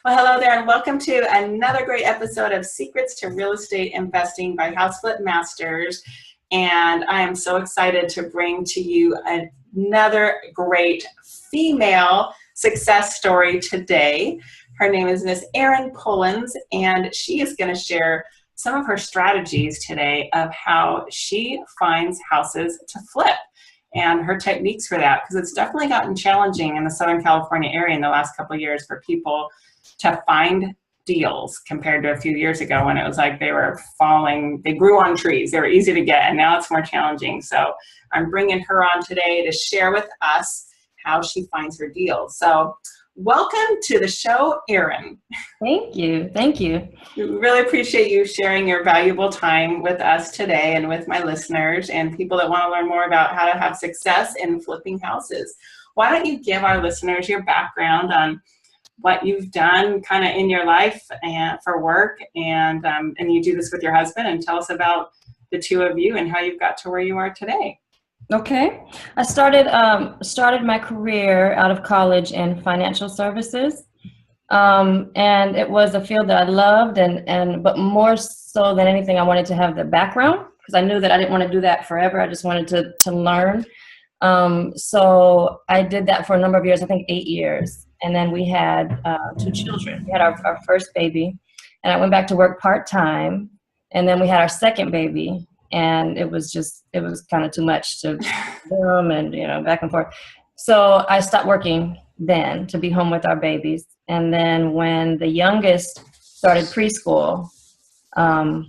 Well, hello there, and welcome to another great episode of Secrets to Real Estate Investing by House Flip Masters. And I am so excited to bring to you another great female success story today. Her name is Miss Erin Pullins, and she is going to share some of her strategies today of how she finds houses to flip and her techniques for that, because it's definitely gotten challenging in the Southern California area in the last couple of years for people to find deals compared to a few years ago when it was like they were falling, they grew on trees, they were easy to get, and now it's more challenging. So I'm bringing her on today to share with us how she finds her deals. So welcome to the show, Erin. Thank you. Thank you. We really appreciate you sharing your valuable time with us today and with my listeners and people that want to learn more about how to have success in flipping houses. Why don't you give our listeners your background on what you've done kind of in your life and for work, and you do this with your husband, and tell us about the two of you and how you've got to where you are today. Okay. I started my career out of college in financial services. And it was a field that I loved, but more so than anything, I wanted to have the background, because I knew that I didn't want to do that forever. I just wanted to learn. So I did that for a number of years, I think 8 years. And then we had 2 children. We had our first baby, and I went back to work part-time. And then we had our second baby, and it was kind of too much to film and, back and forth. So I stopped working then to be home with our babies. And then when the youngest started preschool, so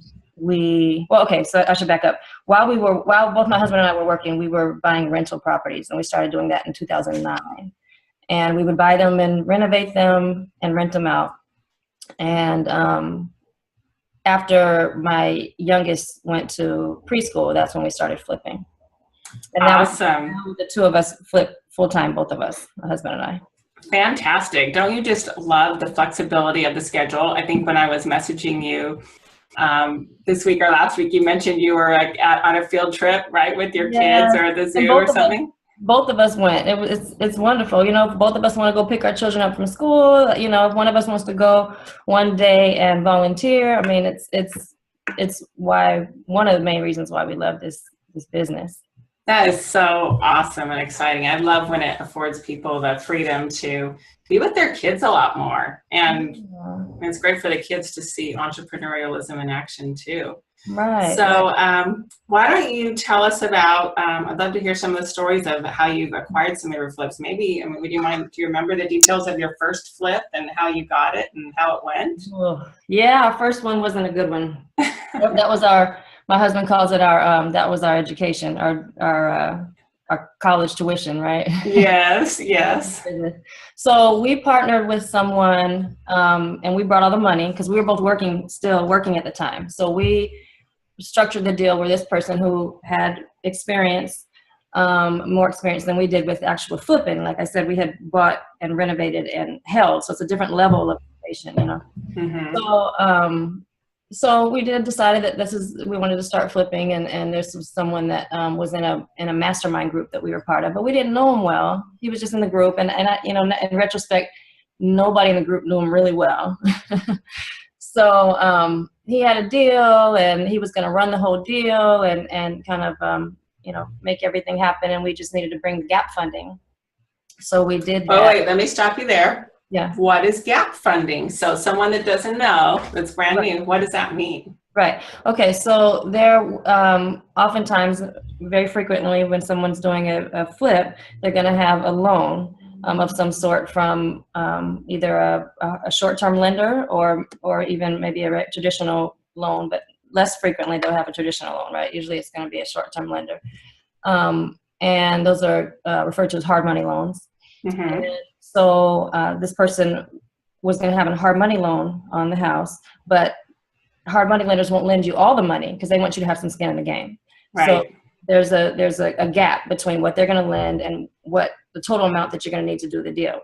I should back up. While both my husband and I were working, we were buying rental properties, and we started doing that in 2009. And we would buy them and renovate them and rent them out. And after my youngest went to preschool, that's when we started flipping. And awesome. Now the two of us flip full-time, both of us, my husband and I. Fantastic. Don't you just love the flexibility of the schedule? I think when I was messaging you this week or last week, you mentioned you were on a field trip, right, with your kids or the zoo or something? Both of us went. It's wonderful. Both of us want to go pick our children up from school. If one of us wants to go one day and volunteer, I mean, it's why one of the main reasons why we love this business. That is so awesome and exciting. I love when it affords people the freedom to be with their kids a lot more. And it's great for the kids to see entrepreneurialism in action too. Right. So why don't you tell us about, I'd love to hear some of the stories of how you've acquired some of your flips. Maybe, would you mind, do you remember the details of your first flip and how you got it and how it went? Yeah, our first one wasn't a good one. That was my husband calls it that was our education, our college tuition, right? Yes, yes. So we partnered with someone, and we brought all the money because we were both still working at the time. So we structured the deal where this person who had experience, more experience than we did with actual flipping. Like I said, we had bought and renovated and held, so it's a different level of innovation, Mm-hmm. So we decided that we wanted to start flipping, and this was someone that was in a mastermind group that we were part of, but we didn't know him well. He was just in the group, and I, in retrospect, nobody in the group knew him really well. So he had a deal, and he was going to run the whole deal and kind of make everything happen, and we just needed to bring the gap funding. So we did that. Oh wait, let me stop you there. Yeah. What is gap funding? So someone that doesn't know, that's brand new, what does that mean? Right. Okay. So there, oftentimes, very frequently, when someone's doing a flip, they're going to have a loan of some sort from either a short-term lender or even maybe a traditional loan, but less frequently they'll have a traditional loan, right? Usually it's going to be a short-term lender. And those are referred to as hard money loans. Mm-hmm. So this person was going to have a hard money loan on the house, but hard money lenders won't lend you all the money because they want you to have some skin in the game. Right. So there's a gap between what they're going to lend and what the total amount that you're going to need to do the deal.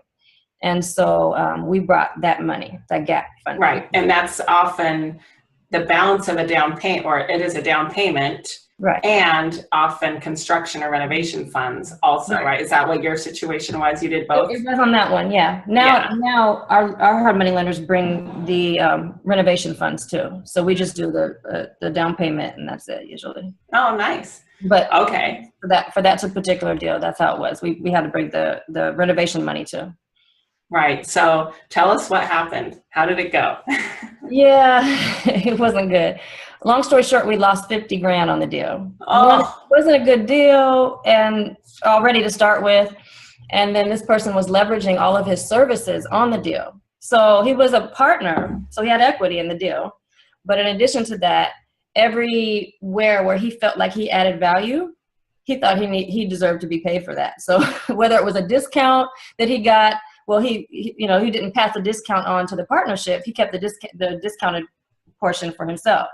And so we brought that money, that gap funding. Right. And that's often the balance of a down payment, or it is a down payment Right. and often construction or renovation funds also, right? Is that what your situation was? You did both? It was on that one, yeah. Now our hard money lenders bring the renovation funds too. So we just do the down payment and that's it usually. Oh, nice. But okay, for that particular deal, that's how it was. We had to bring the renovation money too. Right. So tell us what happened. How did it go? Yeah, it wasn't good. Long story short, we lost 50 grand on the deal. One, it Oh, wasn't a good deal and already to start with. And then this person was leveraging all of his services on the deal. So he was a partner, so he had equity in the deal. But in addition to that, everywhere where he felt like he added value, he thought he deserved to be paid for that. So whether it was a discount that he got, well, he didn't pass the discount on to the partnership. He kept the discounted portion for himself.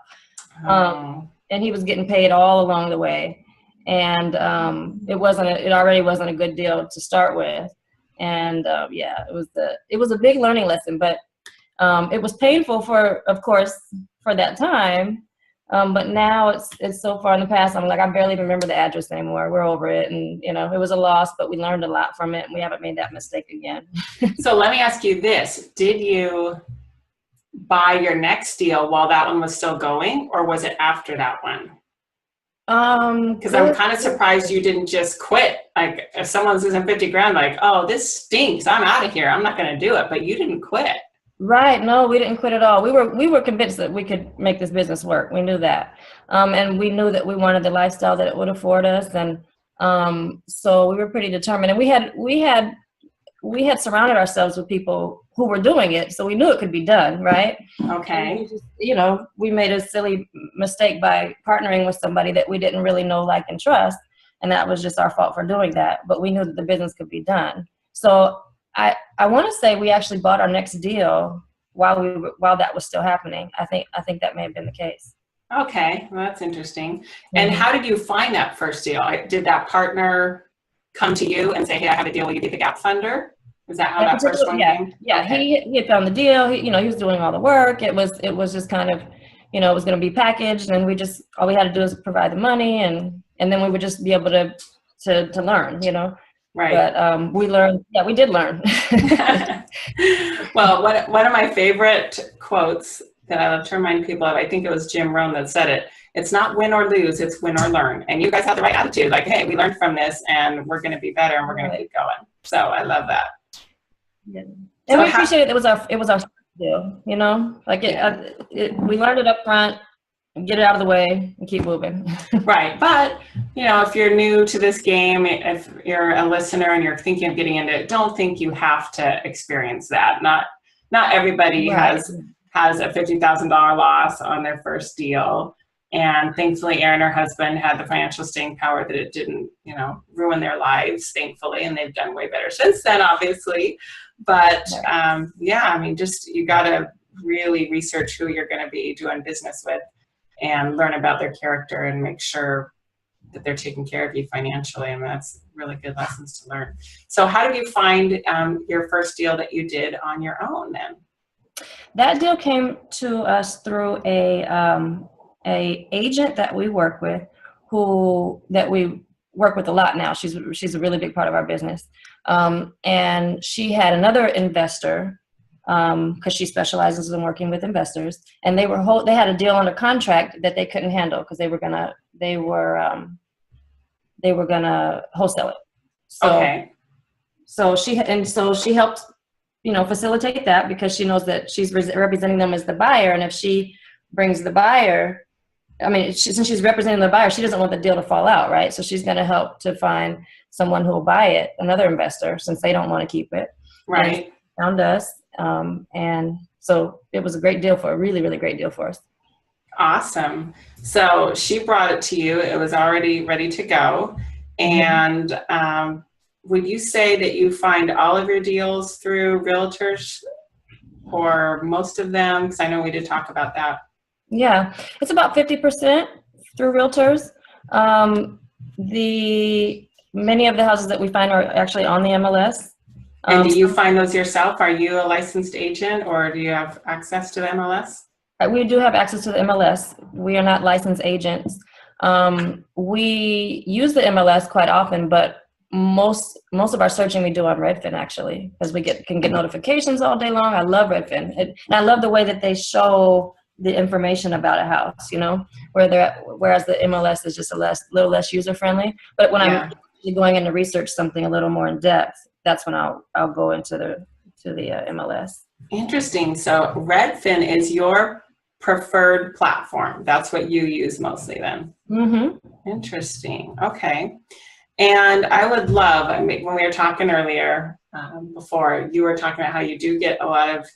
And he was getting paid all along the way. And it already wasn't a good deal to start with. And yeah, it was a big learning lesson, but it was painful of course, for that time. But now it's so far in the past. I'm like, I barely remember the address anymore. We're over it. And, it was a loss, but we learned a lot from it and we haven't made that mistake again. So let me ask you this. Did you buy your next deal while that one was still going, or was it after that one? Because I'm kind of surprised you didn't just quit. Like if someone's losing 50 grand, like, oh, this stinks, I'm out of here, I'm not going to do it. But you didn't quit. Right. No, we didn't quit at all. We were convinced that we could make this business work. We knew that. And we knew that we wanted the lifestyle that it would afford us. And so we were pretty determined. And we had surrounded ourselves with people who were doing it. So we knew it could be done. Right. Okay. We made a silly mistake by partnering with somebody that we didn't really know, like, and trust. And that was just our fault for doing that. But we knew that the business could be done. So I want to say we actually bought our next deal while that was still happening. I think that may have been the case. Okay, well, that's interesting. Mm-hmm. And how did you find that first deal? Did that partner come to you and say, "Hey, I have a deal. Will you be the gap funder"? Is that how that first one came? Yeah. Okay. He had found the deal. He was doing all the work. It was just kind of, it was going to be packaged, and all we had to do is provide the money, and then we would just be able to learn. Right. But we learned. Yeah, we did learn. Well, one of my favorite quotes that I love to remind people of, I think it was Jim Rohn that said it. It's not win or lose, it's win or learn. And you guys have the right attitude. Like, hey, we learned from this and we're going to be better and we're going to keep going. So I love that. Yeah. And we appreciate it. It was our deal, like we learned it up front, and get it out of the way and keep moving. Right. But, if you're new to this game, if you're a listener and you're thinking of getting into it, don't think you have to experience that. Not everybody has a $50,000 loss on their first deal. And thankfully, Erin, her husband, had the financial staying power that it didn't, ruin their lives, thankfully. And they've done way better since then, obviously. But just you got to really research who you're going to be doing business with and learn about their character and make sure that they're taking care of you financially. And that's really good lessons to learn. So how did you find your first deal that you did on your own then? That deal came to us through a agent that we work with, that we work with a lot now. She's a really big part of our business. And she had another investor, because she specializes in working with investors, and they had a deal under contract that they couldn't handle because they were gonna wholesale it. So she helped facilitate that, because she knows that she's representing them as the buyer, and if she brings the buyer, since she's representing the buyer, she doesn't want the deal to fall out, right? So she's going to help to find someone who will buy it, another investor, since they don't want to keep it. Right. And found us, and so it was a great deal a really, really great deal for us. Awesome. So she brought it to you. It was already ready to go. And would you say that you find all of your deals through Realtors, or most of them? Because I know we did talk about that. Yeah, it's about 50% through Realtors. Many of the houses that we find are actually on the MLS. And do you find those yourself? Are you a licensed agent, or do you have access to the MLS? We do have access to the MLS. We are not licensed agents. We use the MLS quite often, but most of our searching we do on Redfin, actually, because we can get notifications all day long. I love Redfin. And I love the way that they show the information about a house, you know, whereas the MLS is just little less user friendly. But when I'm going in to research something a little more in depth, that's when I'll go into the MLS. Interesting. So Redfin is your preferred platform. That's what you use mostly then. Mm-hmm. Interesting. Okay. And I would love, I mean, when we were talking earlier, before, you were talking about how you do get a lot of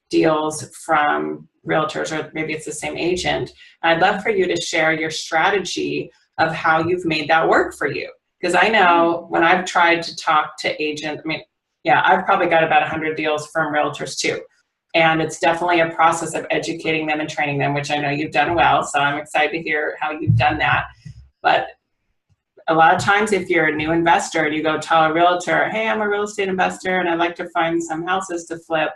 deals from realtors, or maybe it's the same agent. I'd love for you to share your strategy of how you've made that work for you. Because I know when I've tried to talk to agents, I mean, yeah, I've probably got about 100 deals from realtors too. And it's definitely a process of educating them and training them, which I know you've done well. So I'm excited to hear how you've done that. But a lot of times if you're a new investor and you go tell a realtor, hey, I'm a real estate investor and I'd like to find some houses to flip,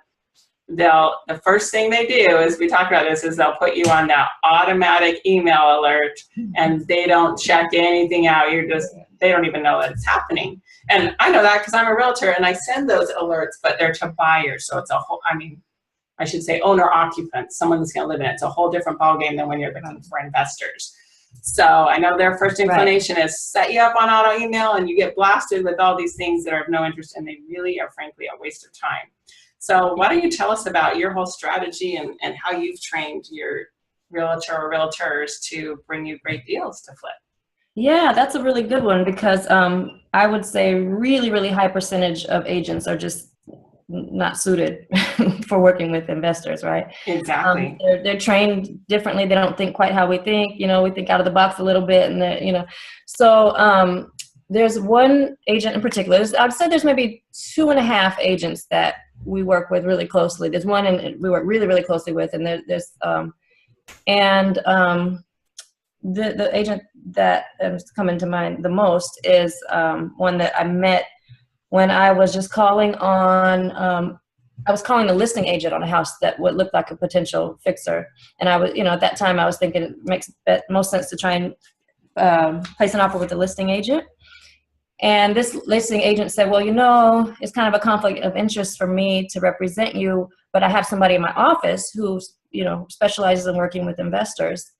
the first thing they do is, we talk about this, is they'll put you on that automatic email alert, and they don't check anything out. They don't even know that it's happening. And I know that because I'm a realtor and I send those alerts, but they're to buyers. So it's a whole, I mean, I should say owner occupant, someone that's going to live in it. It's a whole different ballgame than when you're looking for investors. So I know their first inclination is set you up on auto email and you get blasted with all these things that are of no interest, and they really are frankly a waste of time. So why don't you tell us about your whole strategy and how you've trained your realtor or realtors to bring you great deals to flip? Yeah, that's a really good one, because I would say really, really high percentage of agents are just not suited for working with investors, right? Exactly. They're trained differently. They don't think quite how we think. You know, we think out of the box a little bit, and you know, so there's one agent in particular. I'd say there's maybe 2.5 agents that we work with really closely. There's one and we work really, really closely with, and there's the agent that is coming to mind the most is one that I met when I was just calling on, I was calling the listing agent on a house that would look like a potential fixer. And I was, you know, at that time I was thinking it makes most sense to try and place an offer with the listing agent. And this listing agent said, well, you know, it's kind of a conflict of interest for me to represent you, but I have somebody in my office who, you know, specializes in working with investors.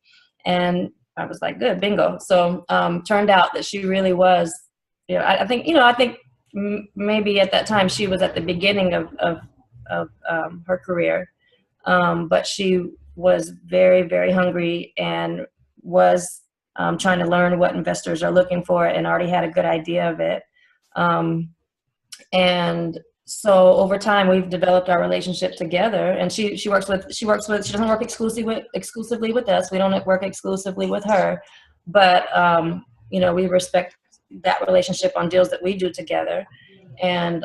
And I was like, good, bingo. So turned out that she really was, you know, I think maybe at that time she was at the beginning of her career, but she was very, very hungry and was trying to learn what investors are looking for, and already had a good idea of it. And so over time we've developed our relationship together, and she doesn't work exclusively with us. We don't work exclusively with her, but you know, we respect that relationship on deals that we do together. And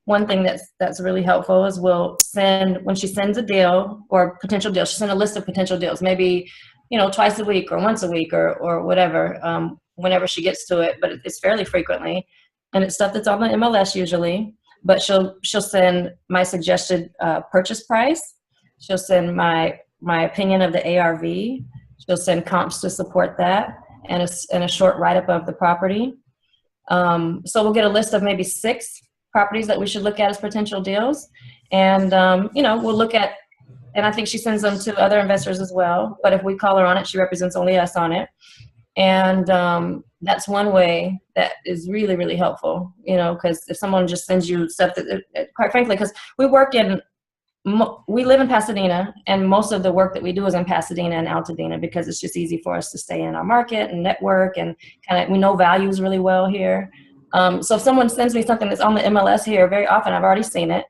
one thing that's really helpful is when she sends a deal or potential deal, she'll send a list of potential deals, maybe, you know, twice a week or once a week or whatever, whenever she gets to it, but it's fairly frequently. And it's stuff that's on the MLS usually, but she'll send my suggested purchase price. She'll send my opinion of the ARV. She'll send comps to support that, and a short write-up of the property. So we'll get a list of maybe 6 properties that we should look at as potential deals. And, you know, we'll look at, and I think she sends them to other investors as well. But if we call her on it, she represents only us on it. And that's one way that is really, really helpful, you know, because if someone just sends you stuff that, quite frankly, because we live in Pasadena, and most of the work that we do is in Pasadena and Altadena, because it's just easy for us to stay in our market and network, and kind of, we know values really well here. So if someone sends me something that's on the MLS here, very often I've already seen it,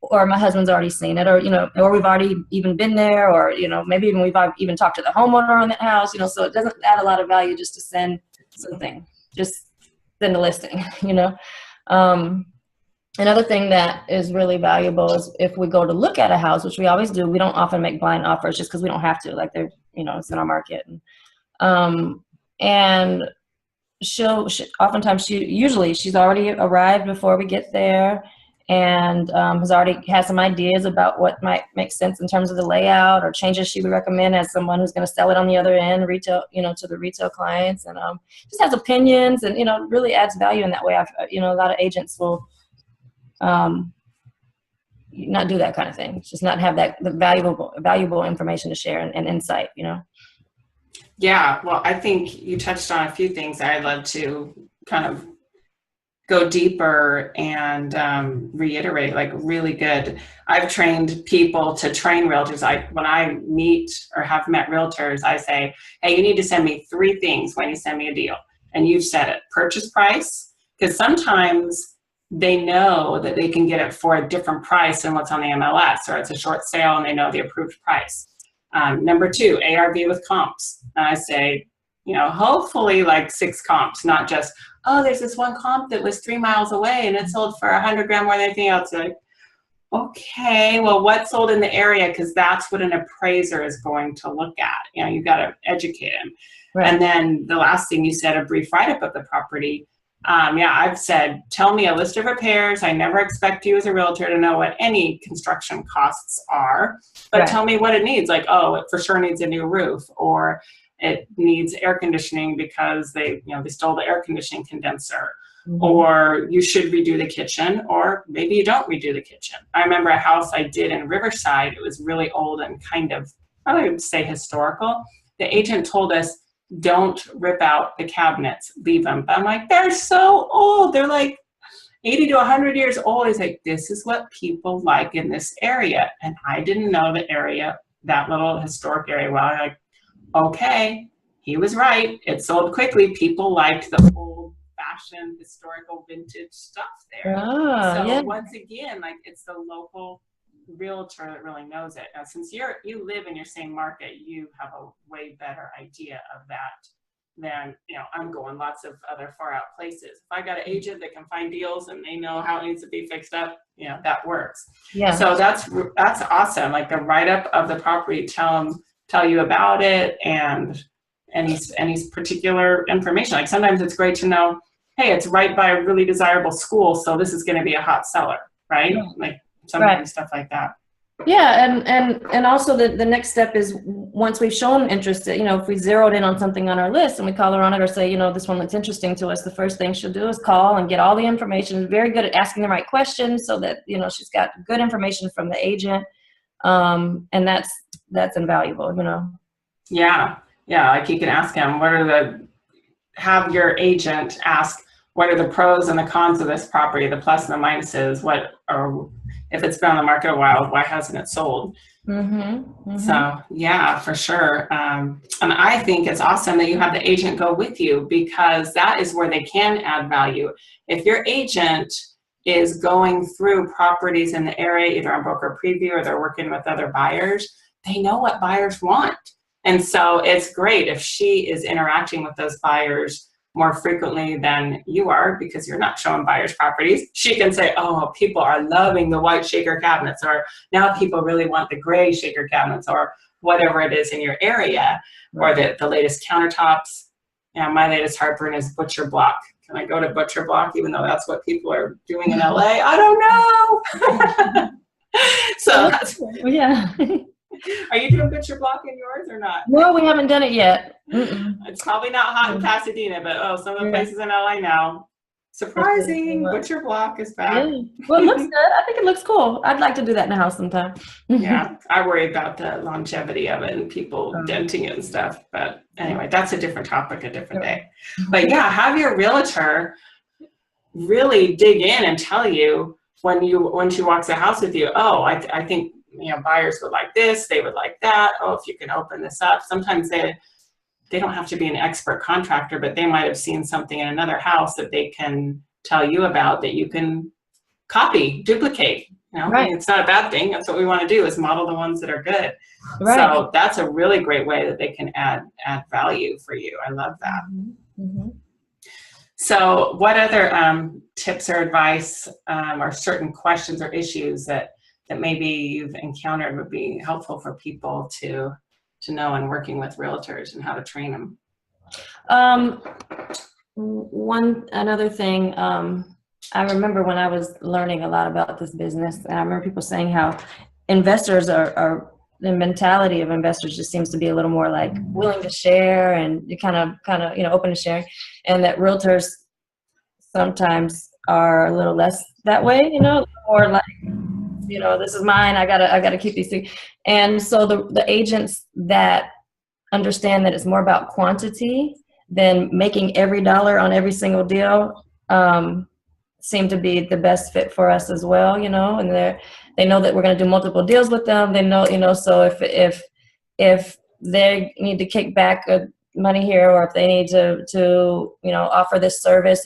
or my husband's already seen it, or, you know, or we've already even been there, or, you know, maybe we've even talked to the homeowner on that house, you know, so it doesn't add a lot of value just to send something, just send a listing, you know. Another thing that is really valuable is if we go to look at a house, which we always do, we don't often make blind offers just because we don't have to, like, they're, you know, it's in our market. And she's already arrived before we get there, and has already has some ideas about what might make sense in terms of the layout or changes she would recommend as someone who's going to sell it on the other end, retail, to the retail clients, and just has opinions, and really adds value in that way. A lot of agents will not do that kind of thing. Just not have the valuable information to share and insight. Yeah, well, I think you touched on a few things I'd love to kind of go deeper and reiterate, like really good. I've trained people to train realtors. When I meet or have met realtors, I say, hey, you need to send me 3 things when you send me a deal. And you've said it: purchase price, because sometimes they know that they can get it for a different price than what's on the MLS, or it's a short sale and they know the approved price. Number 2, ARV with comps. And I say, hopefully like 6 comps, not just, oh, there's this one comp that was 3 miles away and it sold for 100 grand more than anything else. Like, okay, well, what sold in the area? Because that's what an appraiser is going to look at. You got to educate him. Right. And then the last thing you said, a brief write-up of the property. I've said, tell me a list of repairs. I never expect you as a realtor to know what any construction costs are, but tell me what it needs. Like, oh, it for sure needs a new roof, or it needs air conditioning because they stole the air conditioning condenser, or you should redo the kitchen, or maybe you don't redo the kitchen. I remember a house I did in Riverside. It was really old and kind of, I would say, historical. The agent told us, don't rip out the cabinets, leave them. But I'm like, they're so old. They're like 80 to 100 years old. He's like, this is what people like in this area. And I didn't know the area, that little historic area well. I'm like, okay, he was right. It sold quickly. People liked the old fashioned, historical, vintage stuff there. Once again, like, it's the local realtor that really knows it. Now, since you live in your same market, you have a way better idea of that than I'm going lots of other far out places. If I got an agent that can find deals and they know how it needs to be fixed up, that works. Yeah. So that's awesome. Like the write up of the property, tell you about it and any particular information. Like sometimes it's great to know, hey, it's right by a really desirable school, so this is going to be a hot seller, right? Like sometimes stuff like that. Yeah, and also the next step is, once we've shown interest, if we zeroed in on something on our list and we call her on it, or say, this one looks interesting to us, the first thing she'll do is call and get all the information. Very good at asking the right questions, so that she's got good information from the agent, and that's invaluable. Yeah, like you can ask him, have your agent ask, what are the pros and the cons of this property, the plus and the minuses, or if it's been on the market a while, why hasn't it sold? So yeah, for sure. And I think it's awesome that you have the agent go with you, because that is where they can add value. If your agent is going through properties in the area, either on broker preview or they're working with other buyers, they know what buyers want. And so it's great if she is interacting with those buyers more frequently than you are, because you're not showing buyers properties. She can say, oh, people are loving the white shaker cabinets, or now people really want the gray shaker cabinets, or whatever it is in your area, or the latest countertops. My latest heartburn is butcher block. Can I go to butcher block, even though that's what people are doing in LA? I don't know. So yeah. Are you doing butcher block in yours or not? No, we haven't done it yet. It's probably not hot in Pasadena, but some of the places in LA now. Surprising, butcher block is back. Yeah. Well, it looks good. I think it looks cool. I'd like to do that in the house sometime. Yeah, I worry about the longevity of it and people denting it and stuff. But anyway, that's a different topic, a different day. But yeah, have your realtor really dig in and tell you when she walks the house with you, oh, I think buyers would like this, they would like that. Oh, if you can open this up. Sometimes they don't have to be an expert contractor, but they might have seen something in another house that they can tell you about that you can copy, duplicate. Right. It's not a bad thing. That's what we want to do, is model the ones that are good. Right. So that's a really great way that they can add value for you. I love that. So what other tips or advice or certain questions or issues that maybe you've encountered would be helpful for people to know in working with realtors, and how to train them? Another thing, I remember when I was learning a lot about this business, and I remember people saying how investors are the mentality of investors just seems to be a little more like willing to share and you kind of, open to sharing, and that realtors sometimes are a little less that way, or like, this is mine. I gotta keep these things. And so the agents that understand that it's more about quantity than making every dollar on every single deal, seem to be the best fit for us as well, and they know that we're going to do multiple deals with them. They know, so if they need to kick back money here, or if they need to offer this service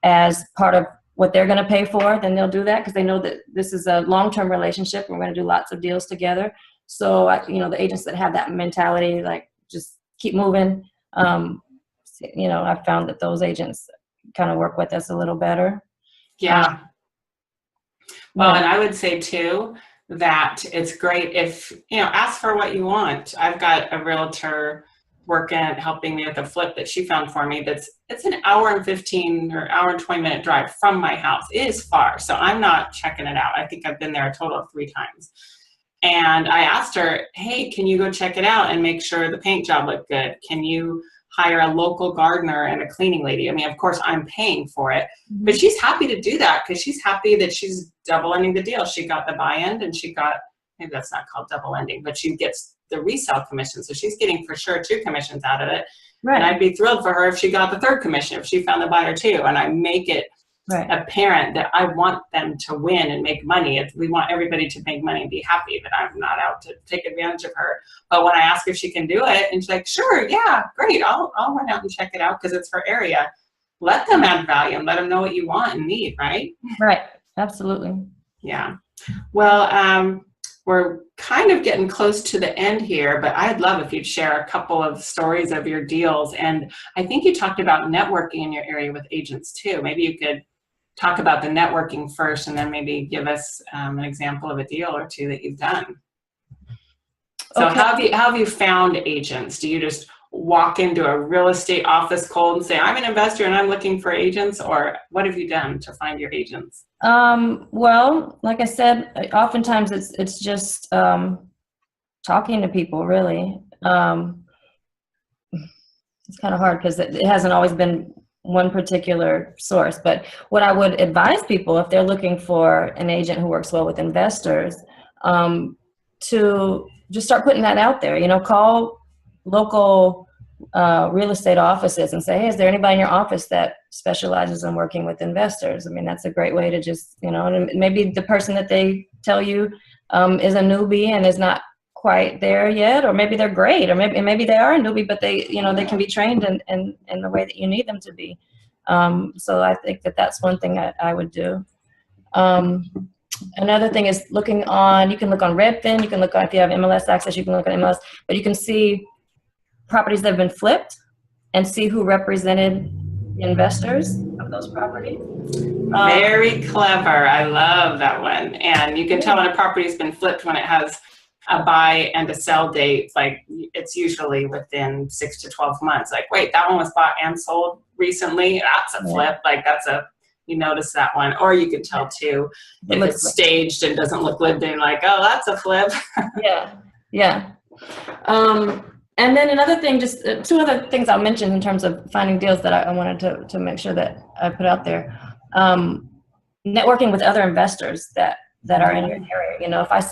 as part of what they're going to pay for, then they'll do that because they know that this is a long-term relationship. We're going to do lots of deals together. So, the agents that have that mentality, like just keep moving, I've found that those agents kind of work with us a little better. Yeah. Well, and I would say too, that it's great if, ask for what you want. I've got a realtor helping me with a flip that she found for me. It's an hour and 15 or hour and 20-minute drive from my house. It is far. So I'm not checking it out. I think I've been there a total of 3 times. And I asked her, hey, can you go check it out and make sure the paint job looked good? Can you hire a local gardener and a cleaning lady? I mean, of course, I'm paying for it, but she's happy to do that because she's happy that she's double ending the deal. She got the buy end and she got, maybe that's not called double ending, but she gets the resale commission. So she's getting for sure 2 commissions out of it. Right. And I'd be thrilled for her if she got the 3rd commission, if she found the buyer too. And I make it apparent that I want them to win and make money. We want everybody to make money and be happy, that I'm not out to take advantage of her. But when I ask if she can do it, and she's like, sure, yeah, great, I'll run out and check it out because it's her area. Let them add value and let them know what you want and need, right? Right, absolutely. Yeah. Well, we're kind of getting close to the end here, but I'd love if you'd share a couple of stories of your deals. And I think you talked about networking in your area with agents too. Maybe you could talk about the networking first and then maybe give us an example of a deal or 2 that you've done. So okay. How have you found agents? Do you just walk into a real estate office cold and say, I'm an investor and I'm looking for agents? Or what have you done to find your agents? Well, like I said, oftentimes it's just talking to people, really. It's kind of hard because it hasn't always been one particular source. But what I would advise people, if they're looking for an agent who works well with investors, to just start putting that out there. Call local real estate offices and say, hey, is there anybody in your office that specializes in working with investors? I mean, that's a great way to just, and maybe the person that they tell you is a newbie and is not quite there yet, or maybe they're great, or maybe they are a newbie, but they can be trained in the way that you need them to be. So I think that's one thing I would do. Another thing is you can look on Redfin, you can look on, if you have MLS access, you can look at MLS, but you can see properties that have been flipped and see who represented the investors of those properties. Very clever. I love that one. And you can tell when a property's been flipped when it has a buy and a sell date. Like, it's usually within 6 to 12 months. Like, wait, that one was bought and sold recently. That's a flip. Like, you notice that one. Or you can tell too, if it's staged and doesn't look lived in, like, oh, that's a flip. Yeah. And then another thing, just 2 other things I'll mention in terms of finding deals that I wanted to make sure that I put out there. Networking with other investors that are in your area.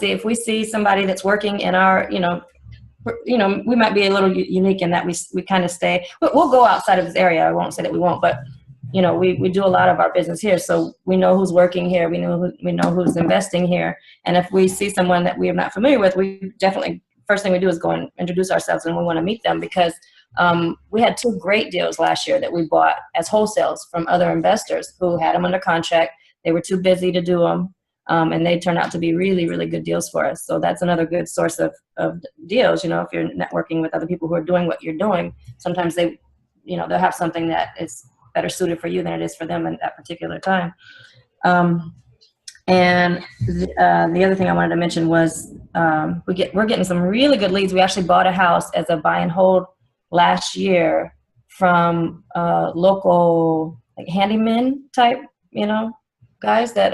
If we see somebody that's working in our, we might be a little unique in that we kind of stay, we'll go outside of this area. I won't say that we won't, but we do a lot of our business here. So we know who's working here. We know who's investing here. And if we see someone that we are not familiar with, we definitely, first thing we do is go and introduce ourselves, and we want to meet them because we had 2 great deals last year that we bought as wholesales from other investors who had them under contract. They were too busy to do them. And they turn out to be really, really good deals for us. So that's another good source of deals. If you're networking with other people who are doing what you're doing, sometimes they'll have something that is better suited for you than it is for them at that particular time. And the other thing I wanted to mention was we're getting some really good leads. We actually bought a house as a buy and hold last year from local handyman type you know, guys that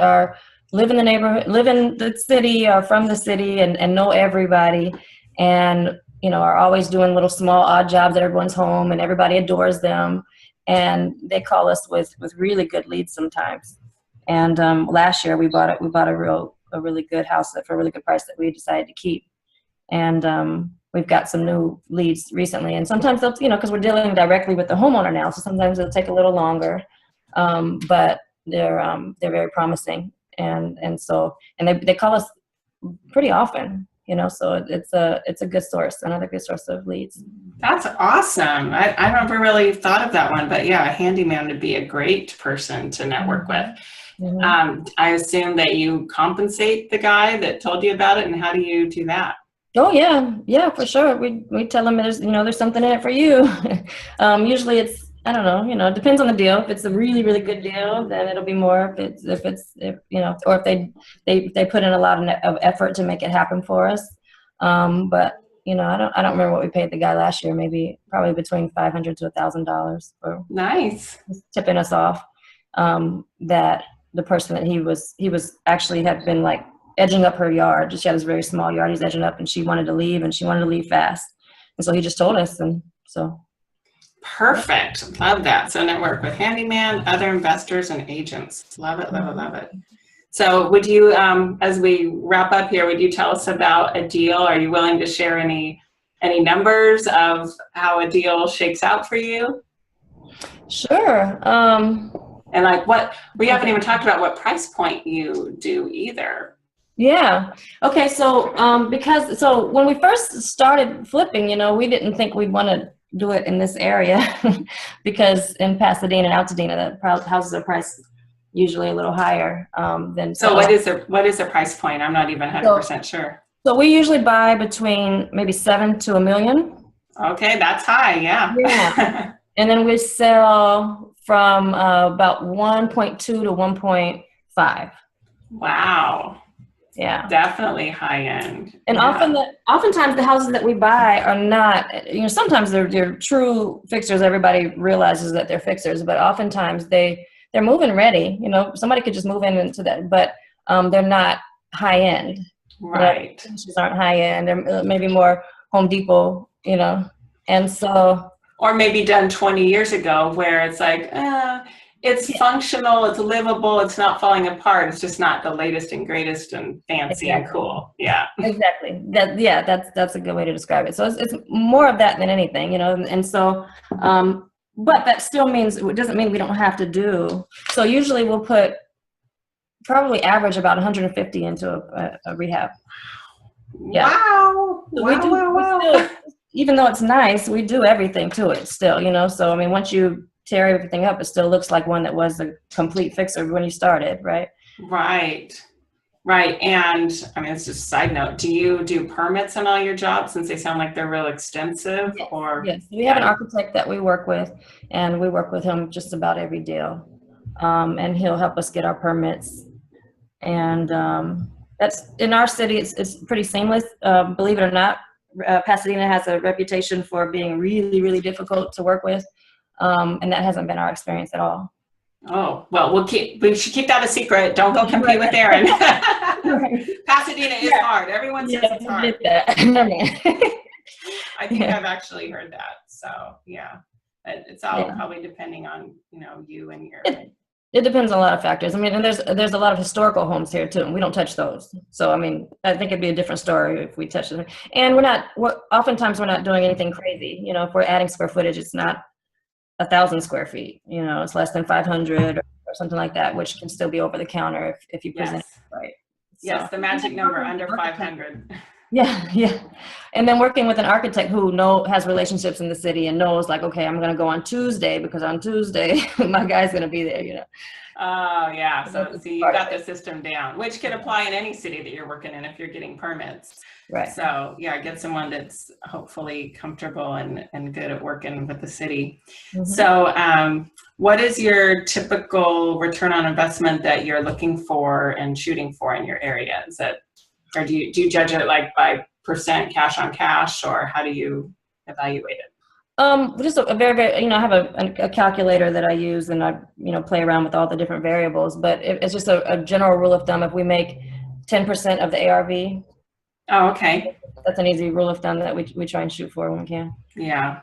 live in the neighborhood, live in the city, or from the city, and know everybody, and you know, are always doing little small odd jobs at everyone's home, and everybody adores them, and they call us with really good leads sometimes. And last year we bought a really good house for a really good price that we decided to keep. And we've got some new leads recently, and sometimes they'll, you know, because we're dealing directly with the homeowner now, so sometimes it'll take a little longer, but they're very promising, and they call us pretty often, you know, so it's a good source, another good source of leads. That's awesome. I never really thought of that one, but yeah, a handyman would be a great person to network with. I assume that you compensate the guy that told you about it, and how do you do that? Oh yeah, for sure. We tell them there's something in it for you. Usually it's, I don't know, it depends on the deal. If it's a really really good deal, then it'll be more. If or if they put in a lot of effort to make it happen for us. But I don't remember what we paid the guy last year. Probably between $500 to $1,000 for nice tipping us off. That the person that he was actually had been like edging up her yard. She had this very small yard. He's edging up, and she wanted to leave, and she wanted to leave fast. And so he just told us, and so. Perfect. Love that. So network with handyman, other investors, and agents. Love it, love it, love it. So would you, as we wrap up here, would you tell us about a deal? Are you willing to share any numbers of how a deal shakes out for you? Sure. And like we haven't even talked about what price point you do either. Yeah. Okay. So, so when we first started flipping, we didn't think we'd want to do it in this area because in Pasadena and Altadena, the houses are priced usually a little higher than. So what is the price point? I'm not even 100% sure. So we usually buy between maybe $7 to $1 million. Okay, that's high. Yeah. Yeah. And then we sell from about 1.2 to 1.5. Wow. Yeah. Definitely high end. And yeah. oftentimes the houses that we buy are not, sometimes they're true fixers. Everybody realizes that they're fixers, but oftentimes they're move-in ready. Somebody could just move into that, but they're not high end. Right. Finishes aren't high end. They're maybe more Home Depot, and so. Or maybe done 20 years ago where it's like, it's functional, it's livable, it's not falling apart. It's just not the latest and greatest and fancy and cool. Yeah. Exactly. That's a good way to describe it. So it's more of that than anything, and so, but that still means, it doesn't mean we don't have to do. So usually we'll put probably average about 150 into a rehab. Yeah. Wow. So wow. We still, even though it's nice, we do everything to it still, so I mean, once you tear everything up, it still looks like one that was a complete fixer when you started, right? Right. And I mean, it's just a side note. Do you do permits on all your jobs, since they sound like they're real extensive? Yes. Or yes, we have an architect that we work with, and we work with him just about every deal, and he'll help us get our permits. And that's in our city. It's pretty seamless, believe it or not. Pasadena has a reputation for being really, really difficult to work with, and that hasn't been our experience at all. Oh, well, we should keep that a secret. Don't go compete with Erin. Pasadena is hard. Everyone says it's hard. I think I've actually heard that. So yeah, it's all probably depending on you and your. It depends on a lot of factors. I mean, and there's a lot of historical homes here too, and we don't touch those. So I mean, I think it'd be a different story if we touched them. And oftentimes we're not doing anything crazy. If we're adding square footage, it's not 1,000 square feet. It's less than 500 or something like that, which can still be over the counter if you present it right. Yes, the magic number, under 500. Yeah. And then working with an architect who has relationships in the city and knows, like, okay, I'm going to go on Tuesday because on Tuesday my guy's going to be there, Oh yeah, so you've got the system down, which could apply in any city that you're working in if you're getting permits. Right. So yeah, get someone that's hopefully comfortable and good at working with the city. Mm-hmm. So what is your typical return on investment that you're looking for and shooting for in your area? Is it, or do you judge it like by percent cash on cash, or how do you evaluate it? Just a very, very, I have a calculator that I use, and I, play around with all the different variables, but it's just a general rule of thumb. If we make 10% of the ARV, Oh, okay. that's an easy rule of thumb that we try and shoot for when we can. Yeah.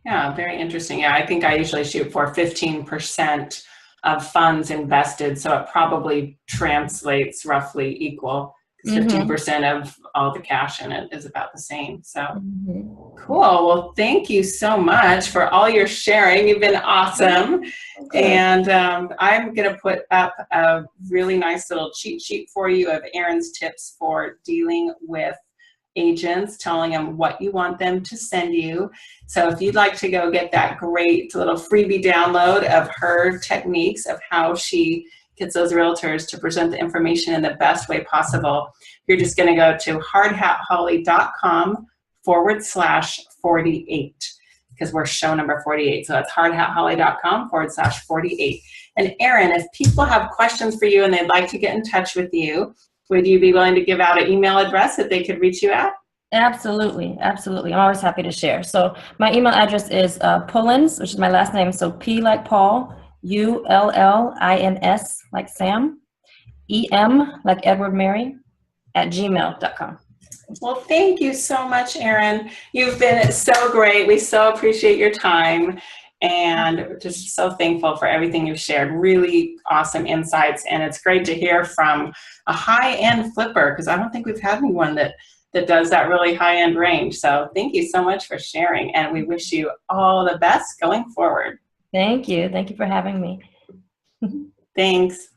Yeah, very interesting. Yeah, I think I usually shoot for 15% of funds invested, so it probably translates roughly equal. 15% of all the cash in it is about the same. So cool. Well, thank you so much for all your sharing. You've been awesome. Okay. And I'm going to put up a really nice little cheat sheet for you of Erin's tips for dealing with agents, telling them what you want them to send you. So if you'd like to go get that great little freebie download of her techniques of how she gets those realtors to present the information in the best way possible, you're just going to go to hardhatholly.com/48, because we're show number 48. So that's hardhatholly.com/48. And Erin, if people have questions for you and they'd like to get in touch with you, would you be willing to give out an email address that they could reach you at? Absolutely. Absolutely. I'm always happy to share. So my email address is Pullins, which is my last name. So P like Paul, ULLINS like Sam, EM like Edward Mary, @gmail.com. Well, thank you so much, Erin. You've been so great. We so appreciate your time, and just so thankful for everything you've shared. Really awesome insights, and it's great to hear from a high-end flipper, because I don't think we've had anyone that does that really high-end range. So thank you so much for sharing, and we wish you all the best going forward. Thank you. Thank you for having me. Thanks.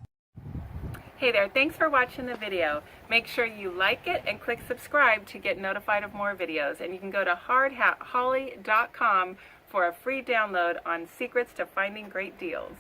Hey there, thanks for watching the video. Make sure you like it and click subscribe to get notified of more videos. And you can go to hardhatholly.com for a free download on secrets to finding great deals.